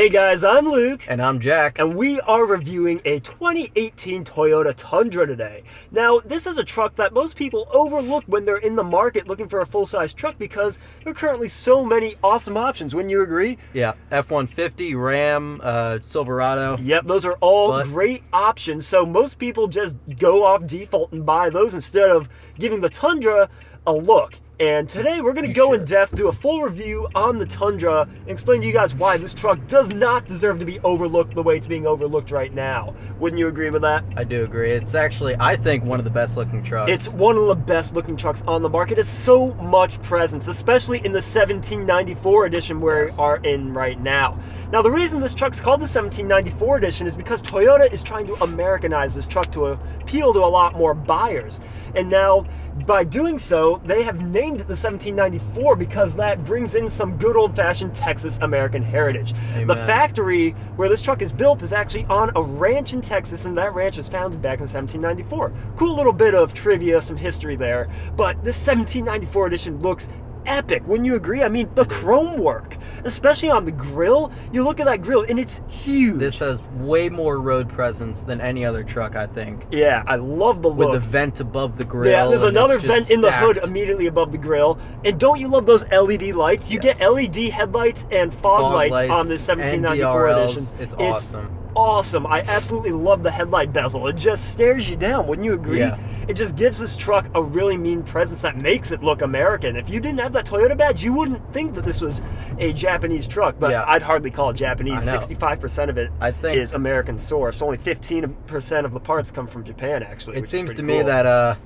Hey guys, I'm Luke. And I'm Jack. And we are reviewing a 2018 Toyota Tundra today. Now, this is a truck that most people overlook when they're in the market looking for a full-size truck because there are currently so many awesome options. Wouldn't you agree? Yeah, F-150, Ram, Silverado. Yep, those are all great options. So most people just go off default and buy those instead of giving the Tundra a look. And today we're going to go in depth, do a full review on the Tundra, and explain to you guys why this truck does not deserve to be overlooked the way it's being overlooked right now. Wouldn't you agree with that? I do agree. It's actually, I think, one of the best looking trucks. It's one of the best looking trucks on the market. It's so much presence, especially in the 1794 edition where we are in right now. Now, the reason this truck's called the 1794 edition is because Toyota is trying to Americanize this truck to appeal to a lot more buyers. And now, by doing so, they have named it the 1794 because that brings in some good old-fashioned Texas American heritage. Amen. The factory where this truck is built is actually on a ranch in Texas, and that ranch was founded back in 1794. Cool little bit of trivia, some history there. But this 1794 edition looks epic, wouldn't you agree? I mean, the chrome work, especially on the grille. You look at that grille, and it's huge. This has way more road presence than any other truck, I think. Yeah, I love the look. With the vent above the grille. Yeah, there's another vent in the hood immediately above the grille. And don't you love those LED lights? You get LED headlights and fog lights on this 1794 edition. It's awesome. Awesome. I absolutely love the headlight bezel. It just stares you down, wouldn't you agree? Yeah. It just gives this truck a really mean presence that makes it look American. If you didn't have that Toyota badge, you wouldn't think that this was a Japanese truck, but I'd hardly call it Japanese. 65% of it is American sourced. Only 15% of the parts come from Japan, actually. It seems to me that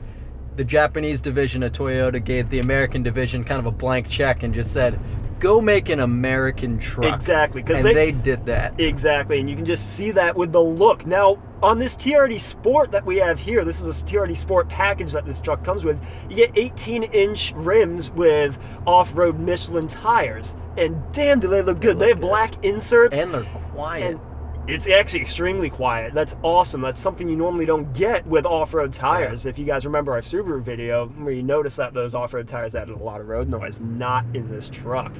the Japanese division of Toyota gave the American division kind of a blank check and just said, go make an American truck. Exactly. And they did that. Exactly, and you can just see that with the look. Now, on this TRD Sport that we have here, this is a TRD Sport package that this truck comes with, you get 18-inch rims with off-road Michelin tires. And damn, do they look good. They have black inserts. And they're quiet. And it's actually extremely quiet. That's awesome. That's something you normally don't get with off-road tires. If you guys remember our Subaru video, where you noticed that those off-road tires added a lot of road noise, not in this truck.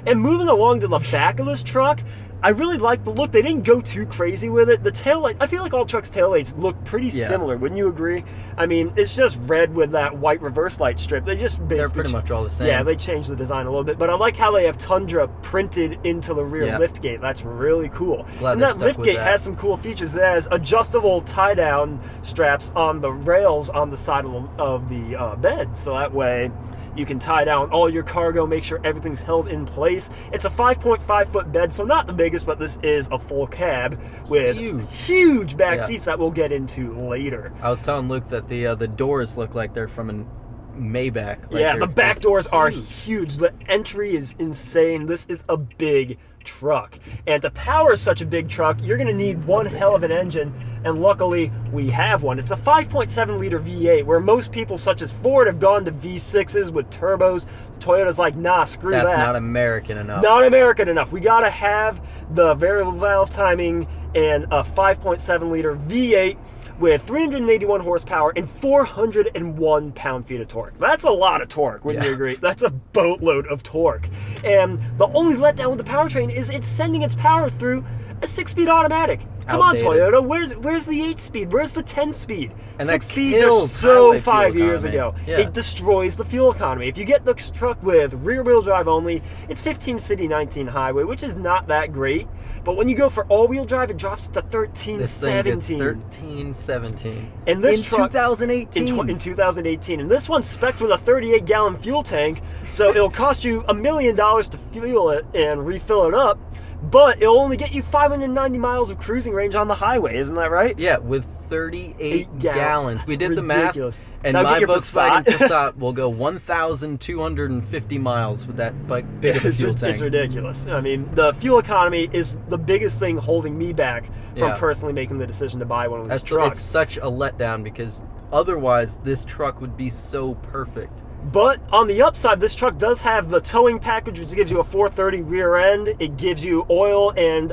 And moving along to the back of this truck, I really like the look. They didn't go too crazy with it. The taillight, I feel like all trucks' taillights look pretty similar. Wouldn't you agree? I mean, it's just red with that white reverse light strip. They just basically... They're pretty much all the same. Yeah, they changed the design a little bit. But I like how they have Tundra printed into the rear liftgate. That's really cool. And that liftgate has some cool features. It has adjustable tie-down straps on the rails on the side of the bed. So that way you can tie down all your cargo, make sure everything's held in place. It's a 5.5-foot bed, so not the biggest, but this is a full cab with huge back seats that we'll get into later. I was telling Luke that the doors look like they're from an Maybach. Like the back doors are huge. The entry is insane. This is a big truck. And to power such a big truck, you're going to need one hell of an engine, and luckily we have one. It's a 5.7 liter V8, where most people such as Ford have gone to V6s with turbos. Toyota's like, nah, screw that. That's not American enough. Not American enough. We got to have the variable valve timing and a 5.7 liter V8 with 381 horsepower and 401 pound-feet of torque. That's a lot of torque, wouldn't you agree? That's a boatload of torque. And the only letdown with the powertrain is it's sending its power through a 6-speed automatic. Come on, Toyota. Where's the 8-speed? Where's the 10-speed? And 6 speeds are so 5 years ago. Yeah. It destroys the fuel economy. If you get the truck with rear-wheel drive only, it's 15 city, 19 highway, which is not that great. But when you go for all-wheel drive, it drops to 13, 17. 13, 17. And this in truck, 2018. In 2018. And this one's spec'd with a 38-gallon fuel tank, so it'll cost you $1 million to fuel it and refill it up. But it'll only get you 590 miles of cruising range on the highway, isn't that right? Yeah, with 38 gallons. That's we did ridiculous. The math, and now my Volkswagen Passat will go 1,250 miles with that big of a fuel tank. It's ridiculous. I mean, the fuel economy is the biggest thing holding me back from personally making the decision to buy one of these trucks. It's such a letdown because otherwise this truck would be so perfect. But on the upside, this truck does have the towing package, which gives you a 430 rear end. It gives you oil and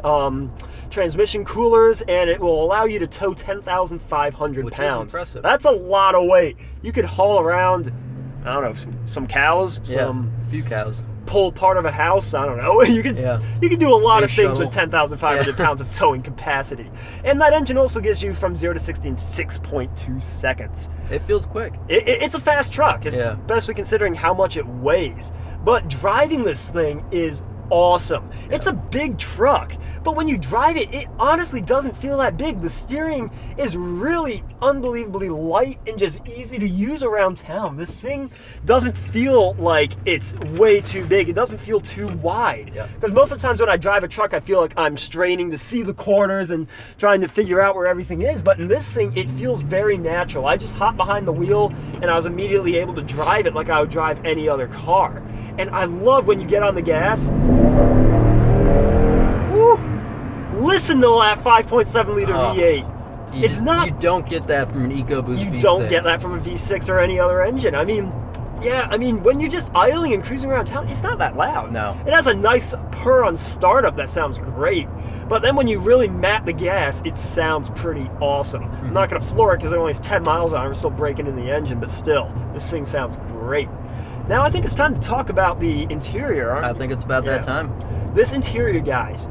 transmission coolers, and it will allow you to tow 10,500 pounds. Which is impressive. That's a lot of weight. You could haul around, I don't know, some cows. A few cows. pull part of a house. I don't know. You can do a lot of things with 10,500 pounds of towing capacity. And that engine also gives you from 0 to 60 in 6.2 seconds. It feels quick. It's a fast truck, especially considering how much it weighs. But driving this thing is awesome. It's a big truck, but when you drive it, it honestly doesn't feel that big. The steering is really unbelievably light and just easy to use around town. This thing doesn't feel like it's way too big. It doesn't feel too wide. Because most of the times when I drive a truck, I feel like I'm straining to see the corners and trying to figure out where everything is. But in this thing, it feels very natural. I just hopped behind the wheel and I was immediately able to drive it like I would drive any other car. And I love when you get on the gas. Woo, listen to that 5.7 liter V8. It's not. You don't get that from an EcoBoost V6. You don't get that from a V6 or any other engine. I mean, when you're just idling and cruising around town, it's not that loud. No. It has a nice purr on startup that sounds great. But then when you really mat the gas, it sounds pretty awesome. I'm not going to floor it because it only has 10 miles on it. We're still breaking in the engine, but still, this thing sounds great. Now I think it's time to talk about the interior. I think it's about that time. This interior, guys,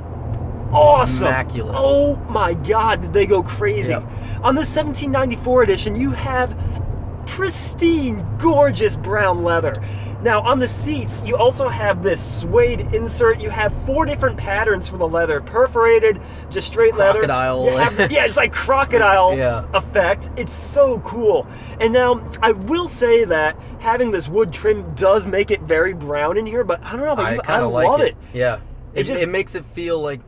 awesome. Immaculate. Oh my God, did they go crazy. On this 1794 edition, you have pristine, gorgeous brown leather. Now on the seats, you also have this suede insert. You have 4 different patterns for the leather: perforated, just straight crocodile. leather. It's like crocodile effect. It's so cool. And now I will say that having this wood trim does make it very brown in here, but I don't know about you, but I love it. Yeah, it makes it feel like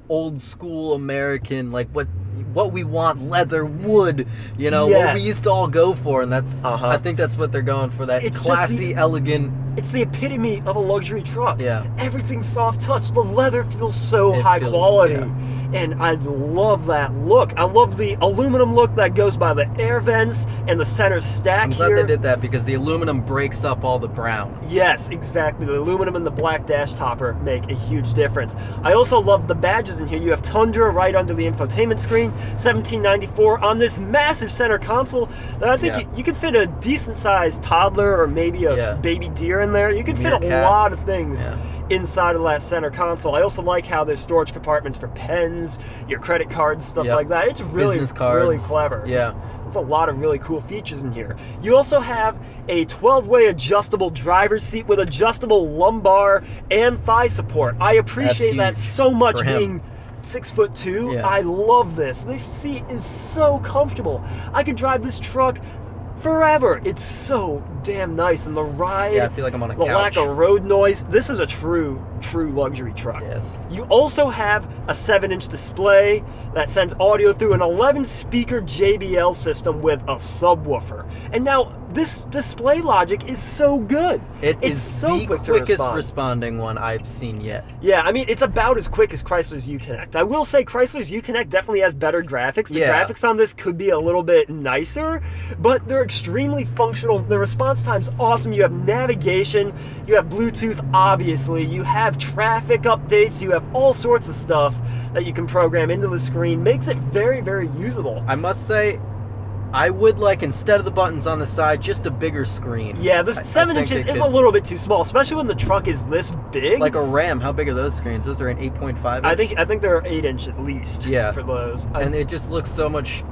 old school American, like what we want, leather, wood, what we used to all go for, and that's I think that's what they're going for, that classy, elegant. It's the epitome of a luxury truck. Yeah. Everything's soft touch. The leather feels so high quality. And I love that look. I love the aluminum look that goes by the air vents and the center stack here. I'm glad they did that because the aluminum breaks up all the brown. Yes, exactly. The aluminum and the black dash topper make a huge difference. I also love the badges in here. You have Tundra right under the infotainment screen, 1794 on this massive center console that I think you could fit a decent sized toddler or maybe a baby deer in there. You could fit a lot of things inside of that center console. I also like how there's storage compartments for pens, your credit cards, stuff like that. It's really, really clever. There's a lot of really cool features in here. You also have a 12-way adjustable driver's seat with adjustable lumbar and thigh support. I appreciate that so much, being 6'2". I love this. This seat is so comfortable. I could drive this truck forever. It's so damn nice, and the ride, I feel like I'm on a couch. The lack of road noise. This is a true luxury truck. Yes. You also have a 7-inch display that sends audio through an 11-speaker JBL system with a subwoofer. And now this display logic is so good. It's so the quick to quickest respond. responding one I've seen yet. Yeah, I mean, it's about as quick as Chrysler's Uconnect. I will say Chrysler's Uconnect definitely has better graphics. The graphics on this could be a little bit nicer, but they're extremely functional. The response time's awesome. You have navigation, you have Bluetooth, obviously, you have traffic updates, you have all sorts of stuff that you can program into the screen. Makes it very, very usable. I must say, I would like, instead of the buttons on the side, just a bigger screen. Yeah, this 7 inches is a little bit too small, especially when the truck is this big. Like a Ram, how big are those screens? Those are an 8.5 inch? I think they're 8-inch at least for those. And it just looks so much...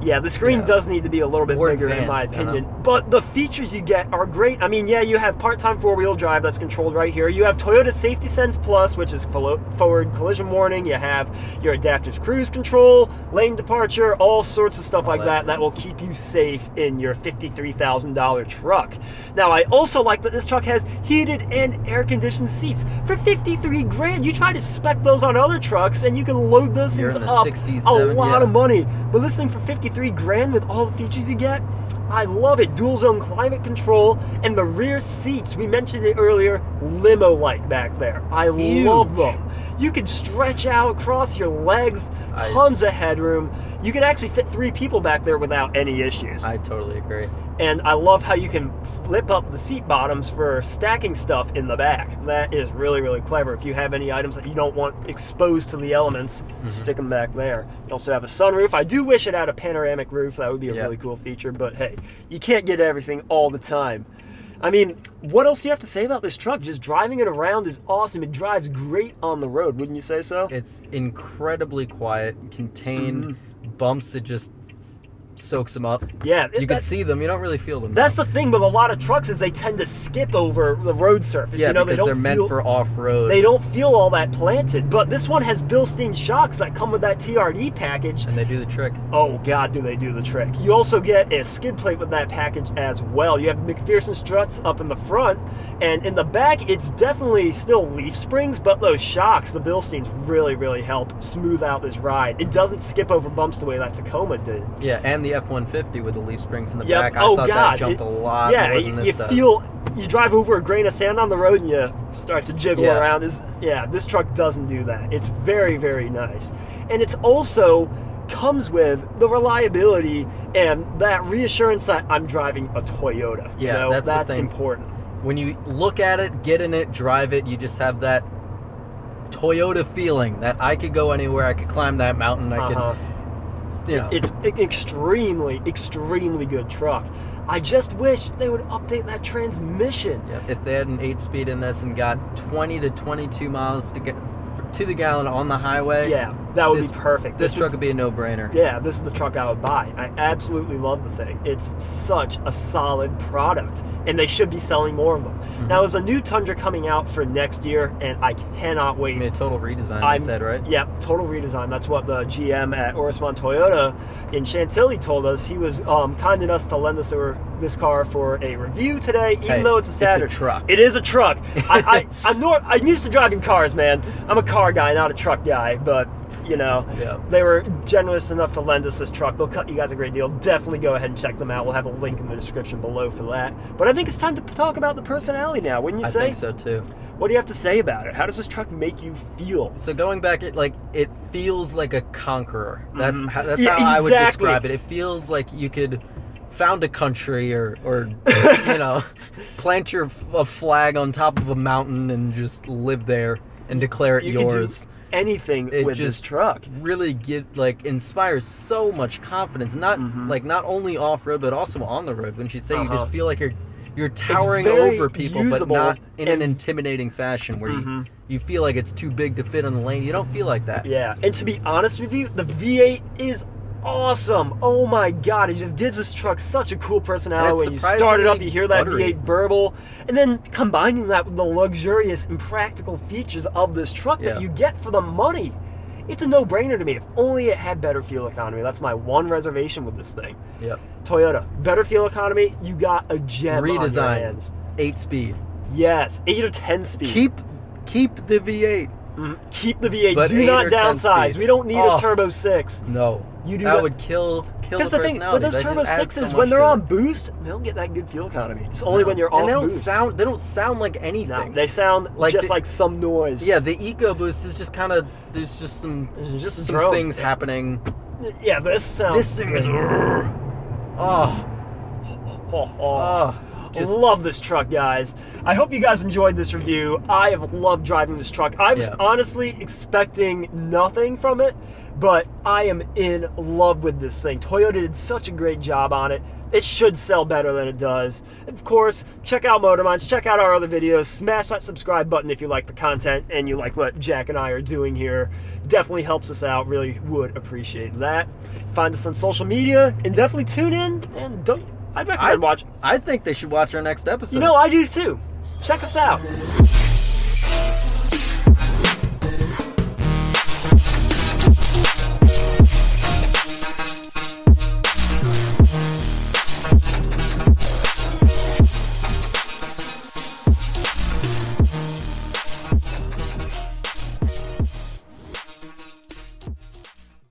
Yeah, the screen does need to be a little bit bigger in my opinion. But the features you get are great. I mean, you have part-time four-wheel drive that's controlled right here. You have Toyota Safety Sense Plus, which is forward collision warning. You have your adaptive cruise control, lane departure, all sorts of stuff like that will keep you safe in your $53,000 truck. Now, I also like that this truck has heated and air-conditioned seats. For $53,000, you try to spec those on other trucks and you can load those things up 60s, a lot of money. But this thing for $53,000 with all the features you get, I love it. Dual zone climate control, and the rear seats, we mentioned it earlier, limo-like back there. I love them. You can stretch out across your legs, tons of headroom. You can actually fit 3 people back there without any issues. I totally agree. And I love how you can flip up the seat bottoms for stacking stuff in the back. That is really, really clever. If you have any items that you don't want exposed to the elements, stick them back there. You also have a sunroof. I do wish it had a panoramic roof. That would be a really cool feature. But hey, you can't get everything all the time. I mean, what else do you have to say about this truck? Just driving it around is awesome. It drives great on the road, wouldn't you say so? It's incredibly quiet, contained, bumps, it just soaks them up. Yeah. You can see them, you don't really feel them. That's the thing with a lot of trucks is they tend to skip over the road surface. Yeah, you know, because they're meant for off-road. They don't feel all that planted. But this one has Bilstein shocks that come with that TRD package. And they do the trick. Oh, God, do they do the trick. You also get a skid plate with that package as well. You have McPherson struts up in the front. And in the back, it's definitely still leaf springs, but those shocks, the Bilsteins, really, really help smooth out this ride. It doesn't skip over bumps the way that Tacoma did. Yeah, and the F-150 with the leaf springs in the back. I Oh, thought God. that jumped a lot more than this does. You drive over a grain of sand on the road and you start to jiggle around. This truck doesn't do that. It's very, very nice. And it's also comes with the reliability and that reassurance that I'm driving a Toyota. Yeah, that's the thing. Important. When you look at it, get in it, drive it, you just have that Toyota feeling that I could go anywhere, I could climb that mountain, I could, you know. It's an extremely, extremely good truck. I just wish they would update that transmission. Yeah, if they had an 8-speed in this and got 20 to 22 miles to the gallon on the highway, yeah, that would be perfect. This truck would be a no-brainer. Yeah, this is the truck I would buy. I absolutely love the thing. It's such a solid product, and they should be selling more of them. Now, there's a new Tundra coming out for next year, and I cannot wait. I mean, a total redesign, you said, right? Yeah, total redesign. That's what the GM at Orrismont Toyota in Chantilly told us. He was kind enough to lend us this car for a review today, even though it's a Saturday. It's a truck. It is a truck. I'm used to driving cars, man. I'm a car guy, not a truck guy, but you know, they were generous enough to lend us this truck. They'll cut you guys a great deal. Definitely go ahead and check them out. We'll have a link in the description below for that. But I think it's time to talk about the personality now, wouldn't you say? I think so too. What do you have to say about it? How does this truck make you feel? So going back, it feels like a conqueror. That's how I would describe it. It feels like you could found a country or you know, plant a flag on top of a mountain and just live there and declare it yours. Anything with this truck really inspires so much confidence, not only off-road but also on the road. When you say you just feel like you're towering over people, but not in an intimidating fashion where you feel like it's too big to fit on the lane. You don't feel like that. Yeah, and to be honest with you, the V8 is awesome. Oh my God, it just gives this truck such a cool personality. When you start it up, you hear that V8 burble, and then combining that with the luxurious and practical features of this truck that you get for the money. It's a no-brainer to me. If only it had better fuel economy. That's my one reservation with this thing. Yep. Toyota, better fuel economy, you got a gem redesign. On your hands. 8-speed. Yes, 8 or 10 speed. Keep the V8. Keep the V8. But do not downsize. We don't need a Turbo 6. No. That would kill the personality. Because the thing with those Turbo 6s, when they're on boost, they don't get that good fuel economy. It's only when you're off boost. They don't sound like anything. No, they sound like some noise. Yeah, the EcoBoost is just kind of, there's just some things happening. Yeah, this sounds... This thing is... Love this truck, guys. I hope you guys enjoyed this review. I have loved driving this truck. I was honestly expecting nothing from it, but I am in love with this thing. Toyota did such a great job on it. It should sell better than it does. Of course, check out Motorminds, check out our other videos, smash that subscribe button if you like the content and you like what Jack and I are doing here. Definitely helps us out, really would appreciate that. Find us on social media and definitely tune in and I'd recommend watching. I think they should watch our next episode. You know, I do too. Check us out.